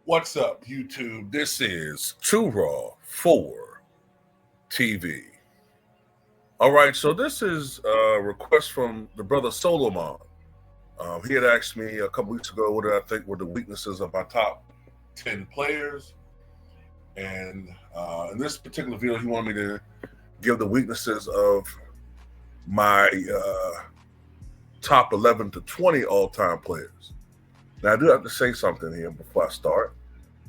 What's up, YouTube? This is Too Raw for TV. All right, so this is a request from the brother Solomon. He had asked me a couple weeks ago what I think were the weaknesses of my top 10 players. And in this particular video, he wanted me to give the weaknesses of my top 11 to 20 all-time players. Now, I do have to say something here before I start.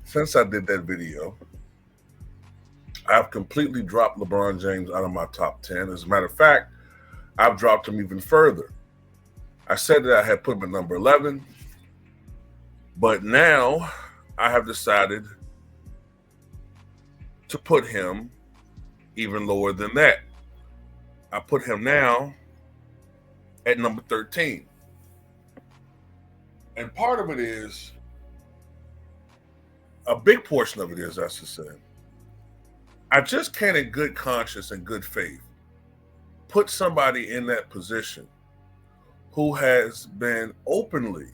Since I did that video, I've completely dropped LeBron James out of my top 10. As a matter of fact, I've dropped him even further. I said that I had put him at number 11, but now I have decided to put him even lower than that. I put him now at number 13. And part of it is, a big portion of it is, I should say, I just can't in good conscience and good faith put somebody in that position who has been openly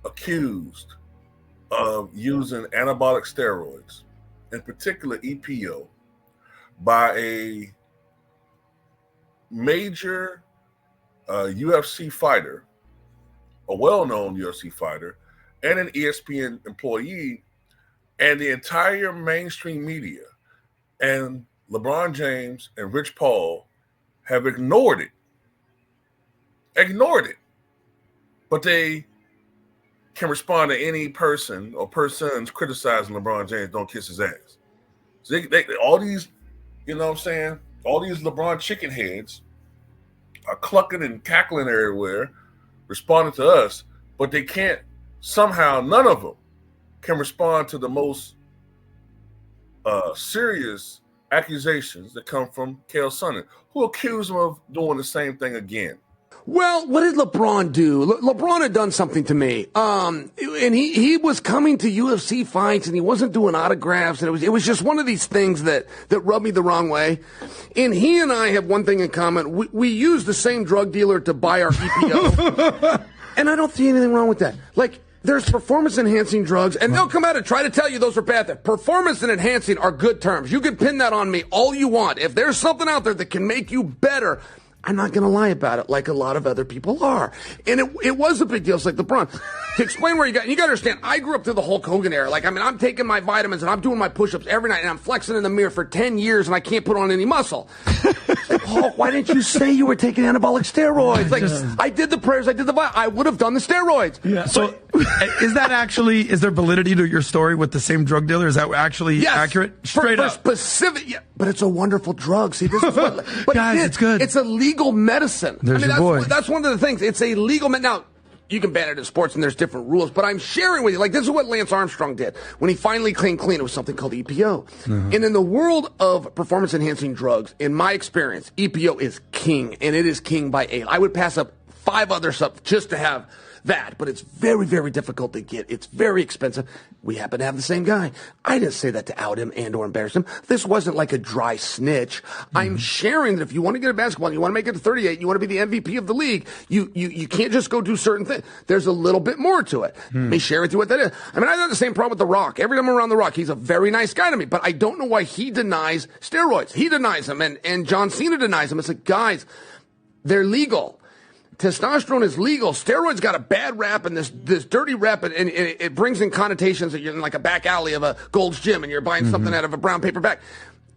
accused of using anabolic steroids, in particular EPO, by a major UFC fighter, a well-known UFC fighter, and an ESPN employee, and the entire mainstream media and LeBron James and Rich Paul have ignored it. But they can respond to any person or persons criticizing LeBron James, don't kiss his ass. So they all these, you know what I'm saying, all these LeBron chicken heads are clucking and cackling everywhere, responding to us, but they can't, somehow none of them can respond to the most serious accusations that come from Cael Sonnen, who accused him of doing the same thing again. Well, what did LeBron do? LeBron had done something to me. And he was coming to UFC fights and he wasn't doing autographs. And it was just one of these things that rubbed me the wrong way. And he and I have one thing in common. We use the same drug dealer to buy our EPO. And I don't see anything wrong with that. Like, there's performance-enhancing drugs, and they'll come out and try to tell you those are bad things. Performance and enhancing are good terms. You can pin that on me all you want. If there's something out there that can make you better, I'm not going to lie about it like a lot of other people are. And it was a big deal. It's like LeBron. To explain where you got to understand, I grew up through the Hulk Hogan era. Like, I mean, I'm taking my vitamins and I'm doing my push-ups every night and I'm flexing in the mirror for 10 years and I can't put on any muscle. Like, Hulk, why didn't you say you were taking anabolic steroids? Like, I did the prayers, I did the I would have done the steroids. Yeah. So is there validity to your story with the same drug dealer? Is that actually accurate? Straight up. Specific, yeah, but it's a wonderful drug. See, this is what, but guys, it's good. It's a legal medicine. There's your boy. That's one of the things. It's a legal now. You can ban it in sports and there's different rules, but I'm sharing with you, like, this is what Lance Armstrong did. When he finally came clean, it was something called EPO. And in the world of performance-enhancing drugs, in my experience, EPO is king, and it is king by 8. I would pass up 5 others up just to have that, but it's very, very difficult to get. It's very expensive. We happen to have the same guy. I didn't say that to out him and or embarrass him. This wasn't like a dry snitch. I'm sharing that if you want to get a basketball, you want to make it to 38, you want to be the MVP of the league, you can't just go do certain things. There's a little bit more to it. Let me share with you what that is. I mean, I have the same problem with The Rock. Every time I'm around The Rock, he's a very nice guy to me, but I don't know why he denies steroids. He denies them, and John Cena denies them. It's like, guys, they're legal. Testosterone is legal. Steroids got a bad rap and this dirty rap, and it brings in connotations that you're in like a back alley of a Gold's Gym and you're buying something out of a brown paper bag.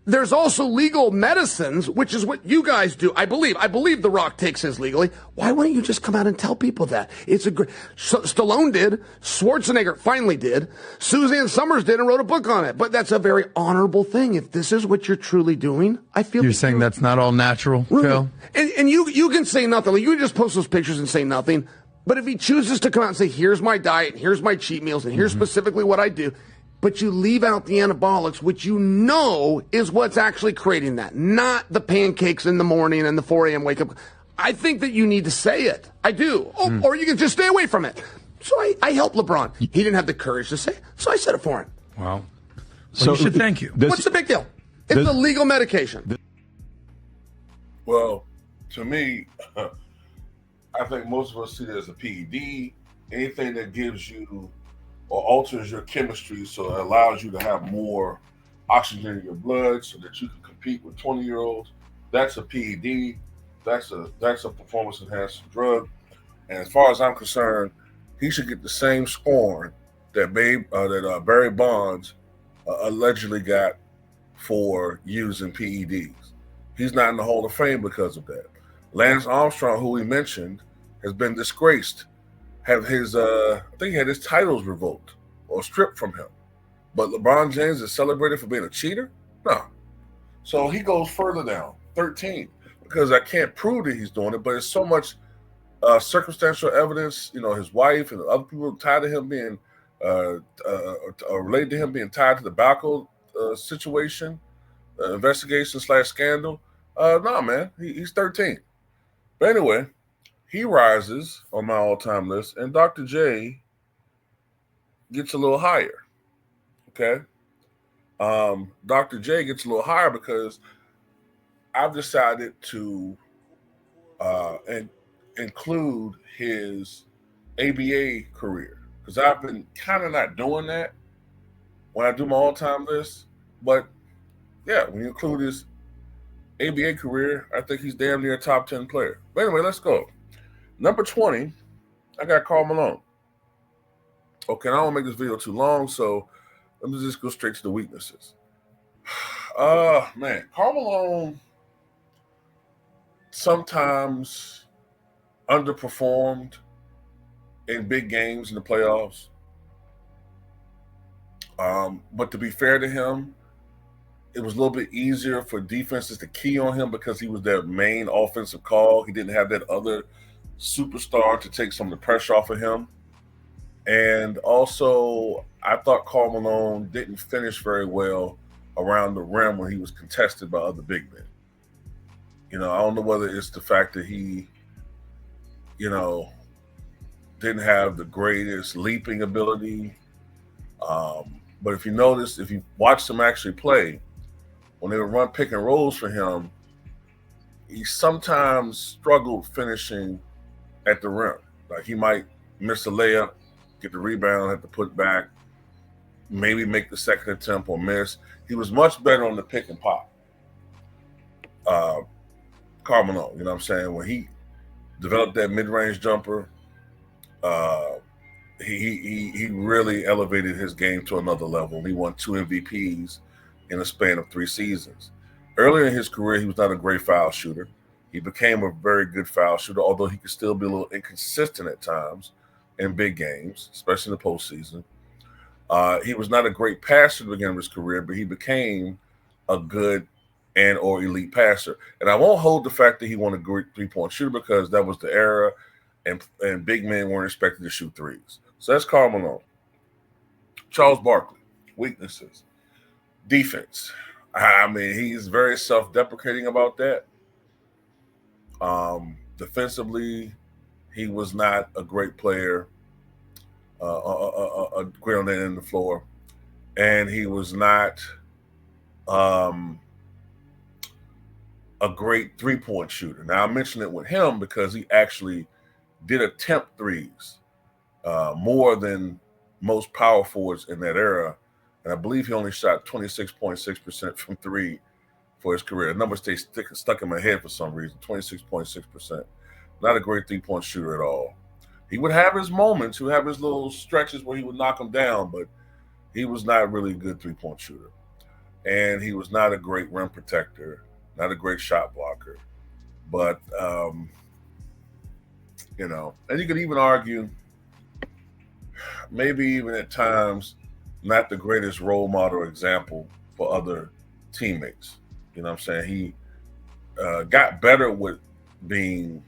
There's also legal medicines, which is what you guys do. I believe The Rock takes his legally. Why wouldn't you just come out and tell people that? It's a great. Stallone did. Schwarzenegger finally did. Suzanne Summers did and wrote a book on it. But that's a very honorable thing. If this is what you're truly doing, I feel you're saying that's not all natural, Phil. And you can say nothing. Like, you can just post those pictures and say nothing. But if he chooses to come out and say, "Here's my diet, here's my cheat meals, and here's specifically what I do," but you leave out the anabolics, which you know is what's actually creating that, not the pancakes in the morning and the 4 a.m. wake up. I think that you need to say it. I do. Or you can just stay away from it. So I helped LeBron. He didn't have the courage to say it, so I said it for him. Wow. So you should thank you. What's the big deal? It's a legal medication. Well, to me, I think most of us see it as a PED. Anything that gives you or alters your chemistry so it allows you to have more oxygen in your blood so that you can compete with 20-year-olds, that's a PED. That's a performance enhancing drug. And as far as I'm concerned, he should get the same scorn that Barry Bonds allegedly got for using PEDs. He's not in the Hall of Fame because of that. Lance Armstrong, who we mentioned, has been disgraced. I think he had his titles revoked or stripped from him. But LeBron James is celebrated for being a cheater? No. So he goes further down, 13, because I can't prove that he's doing it, but it's so much circumstantial evidence. You know, his wife and other people tied to him being related to him being tied to the Barkley situation, investigation / scandal. No, man, he's 13. But anyway, he rises on my all-time list, and Dr. J gets a little higher. Okay, Dr. J gets a little higher because I've decided to include his ABA career because I've been kind of not doing that when I do my all-time list. But yeah, when you include his ABA career, I think he's damn near a top 10 player. But anyway, let's go. Number 20, I got Karl Malone. Okay, I don't want to make this video too long, so let me just go straight to the weaknesses. Man, Karl Malone sometimes underperformed in big games in the playoffs. But to be fair to him, it was a little bit easier for defenses to key on him because he was their main offensive call. He didn't have that other superstar to take some of the pressure off of him. And also, I thought Karl Malone didn't finish very well around the rim when he was contested by other big men. You know, I don't know whether it's the fact that he, you know, didn't have the greatest leaping ability. But if you notice, if you watch him actually play, when they would run pick and rolls for him, he sometimes struggled finishing at the rim. Like he might miss a layup, get the rebound, have to put back, maybe make the second attempt or miss. He was much better on the pick and pop. Karl Malone, you know what I'm saying? When he developed that mid-range jumper, he really elevated his game to another level. He won 2 MVPs in a span of 3 seasons. Earlier in his career, he was not a great foul shooter. He became a very good foul shooter, although he could still be a little inconsistent at times in big games, especially in the postseason. He was not a great passer at the beginning of his career, but he became a good and or elite passer. And I won't hold the fact that he won a great three-point shooter because that was the era, and big men weren't expected to shoot threes. So that's Karl Malone. Charles Barkley, weaknesses. Defense. I mean, he's very self-deprecating about that. Defensively, he was not a great player, a great on the end of the floor, and he was not a great three-point shooter. Now, I mention it with him because he actually did attempt threes more than most power forwards in that era. And I believe he only shot 26.6% from three for his career. The number stays stuck in my head for some reason, 26.6%. Not a great three-point shooter at all. He would have his moments. He would have his little stretches where he would knock them down, but he was not really a good three-point shooter. And he was not a great rim protector, not a great shot blocker. But, you know, and you could even argue maybe even at times not the greatest role model or example for other teammates. You know what I'm saying? He got better with being,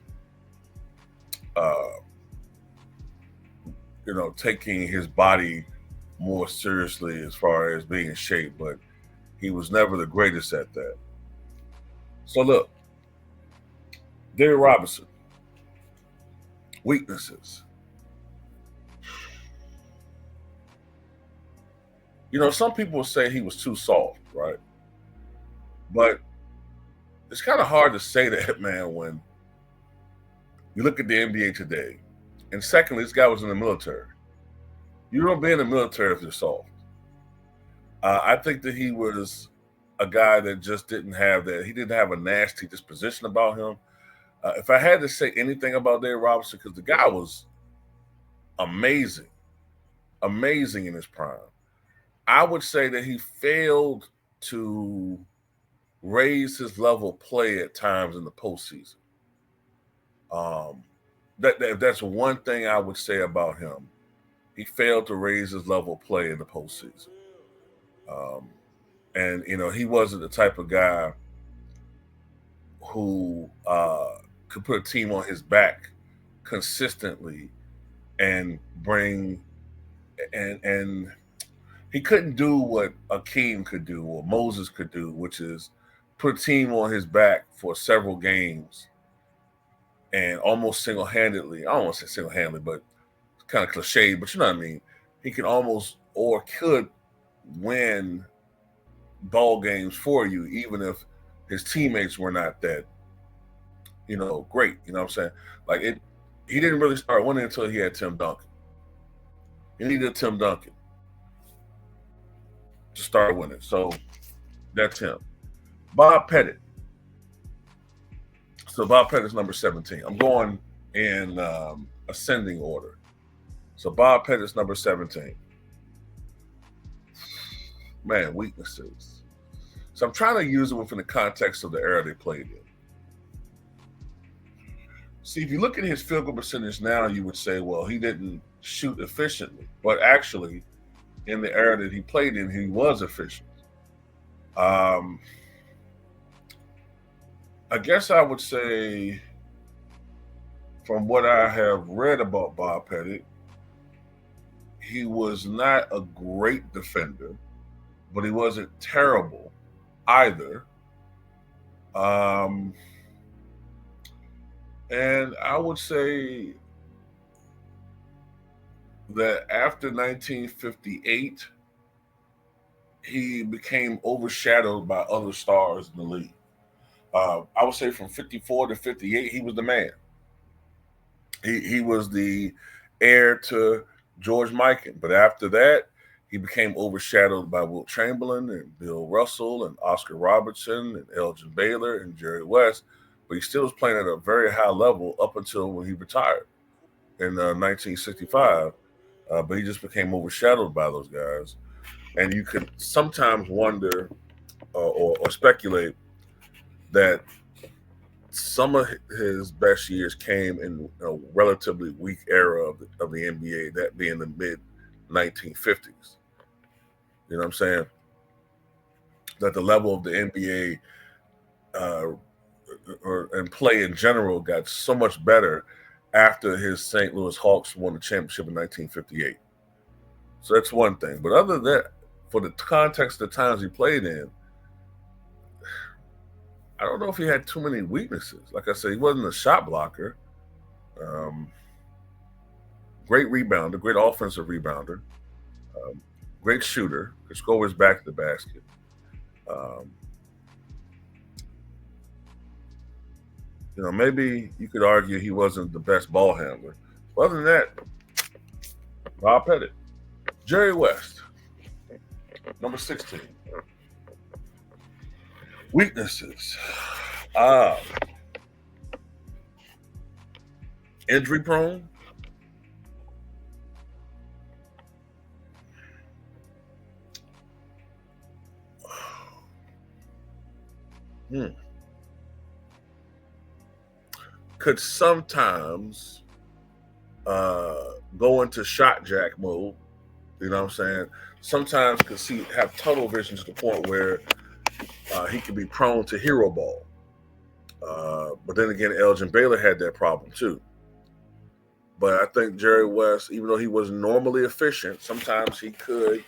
you know, taking his body more seriously as far as being in shape, but he was never the greatest at that. So look, David Robertson, weaknesses. You know, some people say he was too soft, right? But it's kind of hard to say that, man, when you look at the NBA today. And secondly, this guy was in the military. You don't be in the military if you're soft. I think that he was a guy that just didn't have that. He didn't have a nasty disposition about him. If I had to say anything about David Robertson, because the guy was amazing in his prime, I would say that he failed to raise his level of play at times in the postseason. That's one thing I would say about him. He failed to raise his level of play in the postseason. And, you know, he wasn't the type of guy who could put a team on his back consistently and bring and he couldn't do what Akeem could do or Moses could do, which is put a team on his back for several games and almost single-handedly, I don't want to say single-handedly, but it's kind of cliche, but you know what I mean? He can almost or could win ball games for you, even if his teammates were not that, you know, great. You know what I'm saying? Like he didn't really start winning until he had Tim Duncan. He needed Tim Duncan to start winning. So that's him. Bob Pettit. So Bob Pettit's number 17. I'm going in ascending order. So Bob Pettit's number 17. Man, weaknesses. So I'm trying to use it within the context of the era they played in. See, if you look at his field goal percentage now, you would say, well, he didn't shoot efficiently. But actually, in the era that he played in, he was efficient. I guess I would say, from what I have read about Bob Pettit, he was not a great defender, but he wasn't terrible either. And I would say that after 1958, he became overshadowed by other stars in the league. I would say from 54 to 58, he was the man. He was the heir to George Mikan. But after that, he became overshadowed by Wilt Chamberlain and Bill Russell and Oscar Robertson and Elgin Baylor and Jerry West. But he still was playing at a very high level up until when he retired in 1965. But he just became overshadowed by those guys. And you could sometimes wonder or speculate that some of his best years came in a relatively weak era of the NBA, that being the mid-1950s. You know what I'm saying? That the level of the NBA and play in general got so much better after his St. Louis Hawks won the championship in 1958. So that's one thing. But other than that, for the context of the times he played in, I don't know if he had too many weaknesses. Like I said, he wasn't a shot blocker. Great rebounder, great offensive rebounder, great shooter, could score his back to the basket. You know, maybe you could argue he wasn't the best ball handler. But other than that, Bob Pettit. Jerry West, number 16. Weaknesses. Injury prone. Could sometimes go into shot jack mode. You know what I'm saying? Sometimes could have tunnel vision to the point where he could be prone to hero ball. But then again, Elgin Baylor had that problem too. But I think Jerry West, even though he was normally efficient, sometimes he could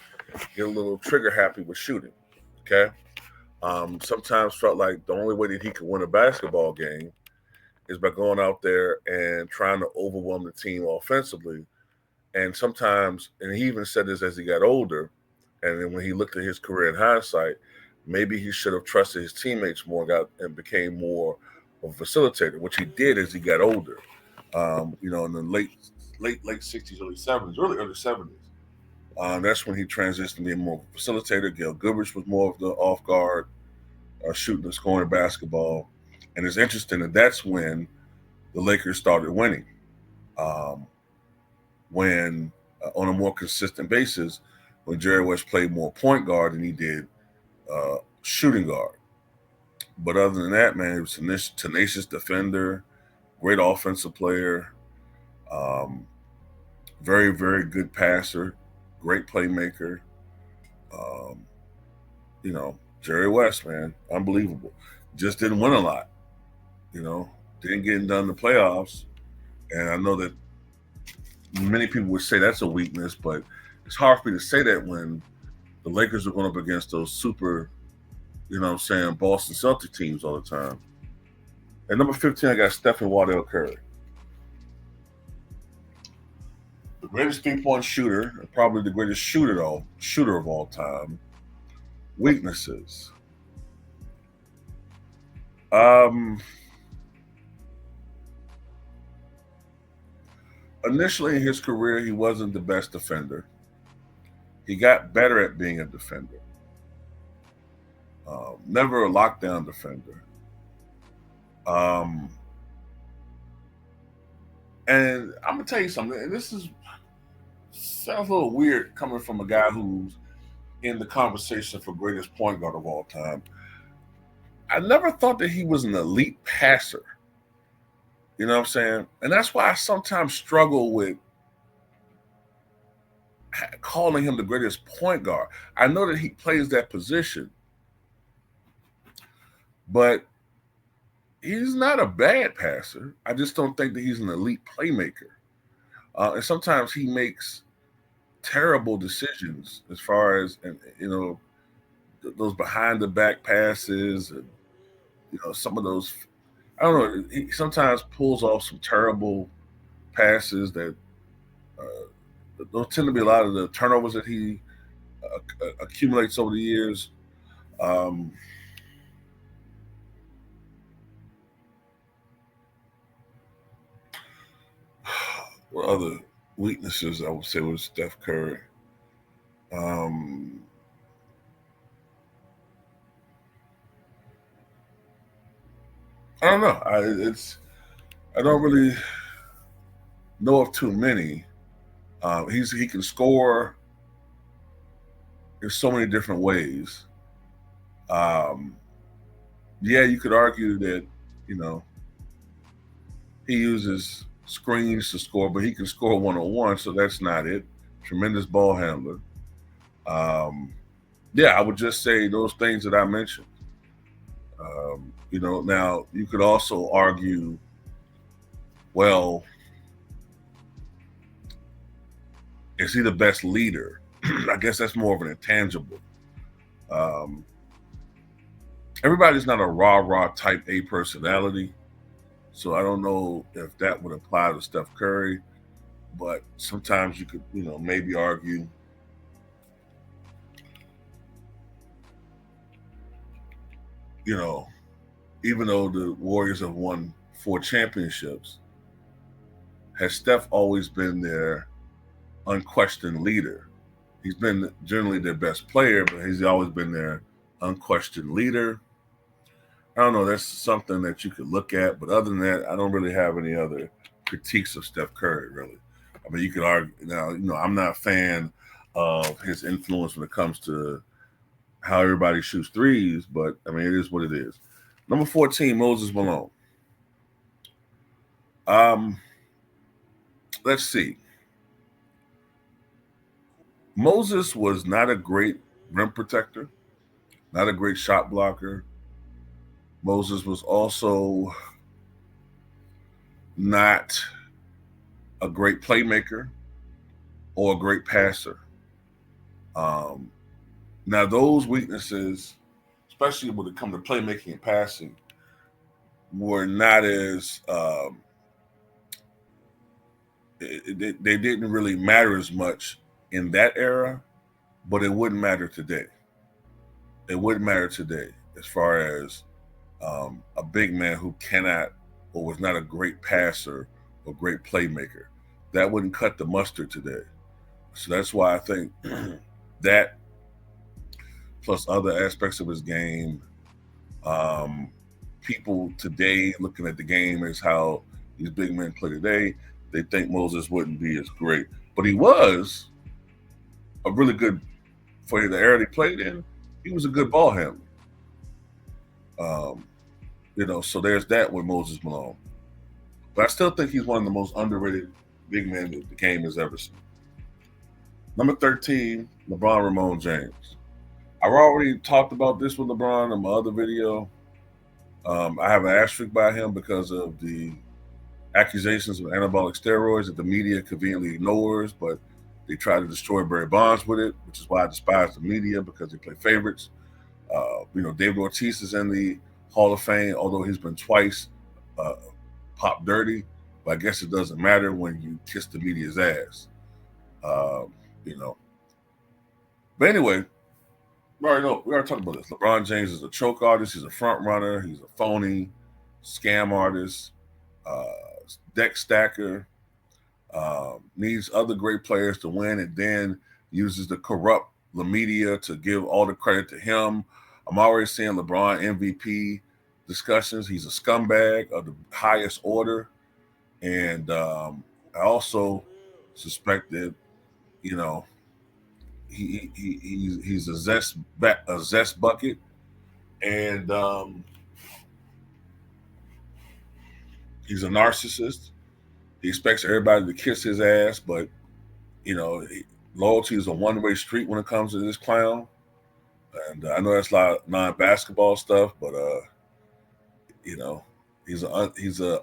get a little trigger happy with shooting. Okay. Sometimes felt like the only way that he could win a basketball game is by going out there and trying to overwhelm the team offensively. And sometimes, and he even said this as he got older, and then when he looked at his career in hindsight, maybe he should have trusted his teammates more and became more of a facilitator, which he did as he got older. In the late 60s, early 70s, early 70s. That's when he transitioned to being more of a facilitator. Gail Goodrich was more of the off guard, shooting and scoring basketball. And it's interesting that that's when the Lakers started winning. When on a more consistent basis, when Jerry West played more point guard than he did shooting guard. But other than that, man, he was a tenacious defender, great offensive player, very, very good passer, great playmaker. Jerry West, man, unbelievable. Just didn't win a lot. Didn't get done in the playoffs. And I know that many people would say that's a weakness, but it's hard for me to say that when the Lakers are going up against those super, Boston Celtics teams all the time. At number 15, I got Stephen Waddell Curry. The greatest three-point shooter, and probably the greatest shooter of all time. Weaknesses. Initially in his career, he wasn't the best defender. He got better at being a defender. Never a lockdown defender. And I'm gonna tell you something, and this sounds a little weird coming from a guy who's in the conversation for greatest point guard of all time. I never thought that he was an elite passer. You know what I'm saying? And that's why I sometimes struggle with calling him the greatest point guard. I know that he plays that position, but he's not a bad passer. I just don't think that he's an elite playmaker. And sometimes he makes terrible decisions as far as, those behind the back passes and, some of those, I don't know, he sometimes pulls off some terrible passes that those tend to be a lot of the turnovers that he accumulates over the years. What other weaknesses I would say with Steph Curry? I don't know. I don't really know of too many. He can score in so many different ways. You could argue that, he uses screens to score, but he can score one-on-one, so that's not it. Tremendous ball handler. I would just say those things that I mentioned. Now you could also argue, well, is he the best leader? I guess that's more of an intangible. Everybody's not a rah-rah type A personality, so I don't know if that would apply to Steph Curry, but sometimes you could, maybe argue. Even though the Warriors have won 4 championships, has Steph always been their unquestioned leader? He's been generally their best player, but he's always been their unquestioned leader. I don't know. That's something that you could look at, but other than that, I don't really have any other critiques of Steph Curry, really. I mean, you could argue now, I'm not a fan of his influence when it comes to how everybody shoots threes, but I mean, it is what it is. Number 14, Moses Malone. Let's see. Moses was not a great rim protector, not a great shot blocker. Moses was also not a great playmaker or a great passer. Now, those weaknesses, especially when it comes to playmaking and passing, were not as they didn't really matter as much in that era, but it wouldn't matter today. It wouldn't matter today as far as a big man who cannot or was not a great passer or great playmaker. That wouldn't cut the mustard today. So that's why I think that plus other aspects of his game, people today looking at the game as how these big men play today, they think Moses wouldn't be as great. But he was a really good, for the era he played in, he was a good ball handler. So there's that with Moses Malone. But I still think he's one of the most underrated big men that the game has ever seen. Number 13, LeBron Ramon James. I've already talked about this with LeBron in my other video. I have an asterisk by him because of the accusations of anabolic steroids that the media conveniently ignores, but they try to destroy Barry Bonds with it, which is why I despise the media, because they play favorites. David Ortiz is in the Hall of Fame, although he's been twice popped dirty, but I guess it doesn't matter when you kiss the media's ass. But anyway, we already talked about this. LeBron James is a choke artist. He's a front runner. He's a phony, scam artist, deck stacker, needs other great players to win, and then uses the corrupt the media to give all the credit to him. I'm already seeing LeBron MVP discussions. He's a scumbag of the highest order. And I also suspect that, he's a zest bucket, and he's a narcissist. He expects everybody to kiss his ass, but loyalty is a one-way street when it comes to this clown. And I know that's a lot of non-basketball stuff, but he's a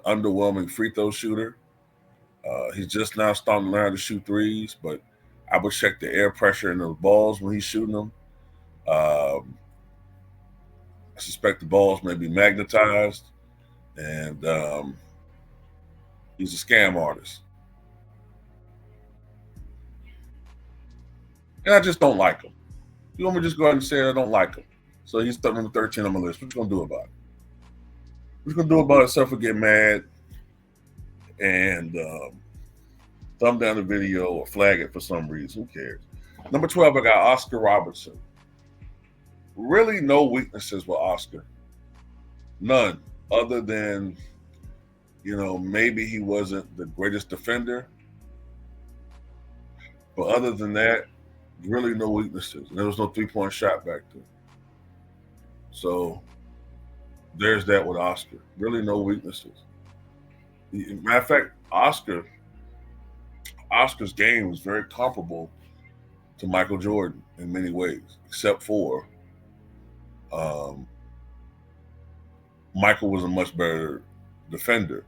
underwhelming free throw shooter. He's just now starting to learn how to shoot threes, but I would check the air pressure in those balls when he's shooting them. I suspect the balls may be magnetized, and he's a scam artist. And I just don't like him. You want me to just go ahead and say I don't like him? So he's number 13 on my list. What you going to do about it? What you going to do about it except for get mad and thumb down the video or flag it for some reason? Who cares? Number 12, I got Oscar Robertson. Really no weaknesses with Oscar. None. Other than, maybe he wasn't the greatest defender. But other than that, really no weaknesses. And there was no three-point shot back then. So there's that with Oscar. Really no weaknesses. Matter of fact, Oscar's game was very comparable to Michael Jordan in many ways, except for Michael was a much better defender,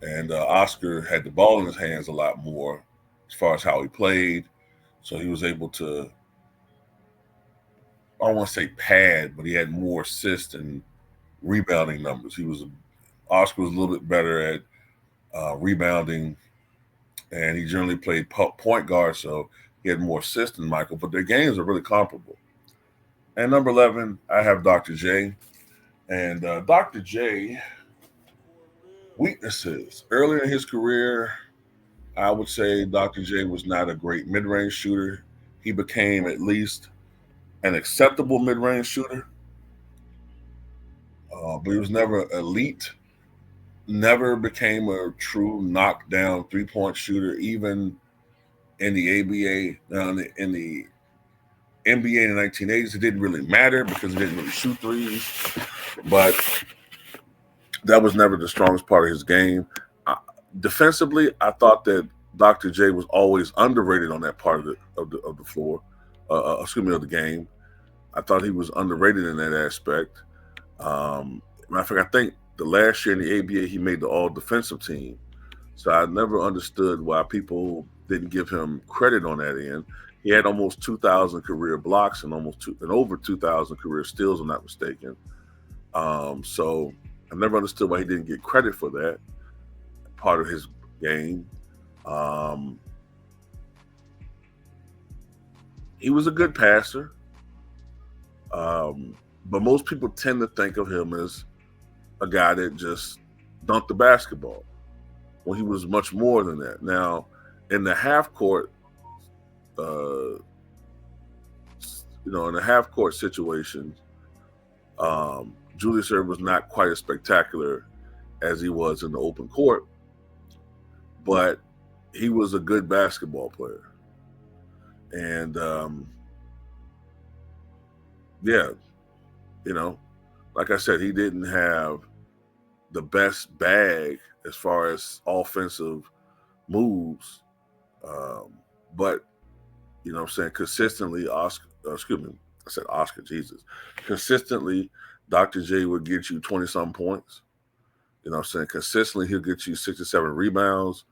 and Oscar had the ball in his hands a lot more as far as how he played. So he was able to, I don't want to say pad, but he had more assist and rebounding numbers. Oscar was a little bit better at rebounding, and he generally played point guard, so he had more assists than Michael, but their games are really comparable. And number 11, I have Dr. J. And Dr. J, weaknesses. Earlier in his career, I would say Dr. J was not a great mid-range shooter. He became at least an acceptable mid-range shooter, but he was never elite. Never became a true knockdown three-point shooter, even in the ABA. In the NBA in the 1980s, it didn't really matter because he didn't really shoot threes. But that was never the strongest part of his game. Defensively, I thought that Dr. J was always underrated on that part of the floor. Of the game. I thought he was underrated in that aspect. Matter of fact, I think the last year in the ABA he made the all-defensive team. So I never understood why people didn't give him credit on that end. He had almost 2,000 career blocks and over 2,000 career steals, if I'm not mistaken. So I never understood why he didn't get credit for that part of his game. He was a good passer, but most people tend to think of him as a guy that just dunked the basketball. Well, he was much more than that. Now, in the half court, in the half court situation, Julius Erving was not quite as spectacular as he was in the open court, but he was a good basketball player. And like I said, he didn't have the best bag as far as offensive moves, but consistently, consistently, Dr. J would get you 20-some points. Consistently, he'll get you 6 or 7 rebounds,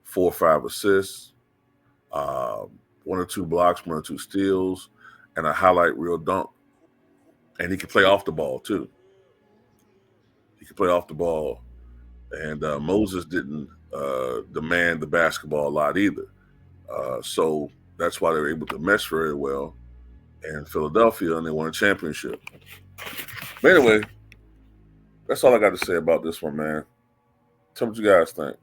4 or 5 assists, 1 or 2 blocks, 1 or 2 steals, and a highlight reel dunk. And he can play off the ball too. And Moses didn't demand the basketball a lot either. So that's why they were able to mesh very well in Philadelphia, and they won a championship. But anyway, that's all I got to say about this one, man. Tell me what you guys think.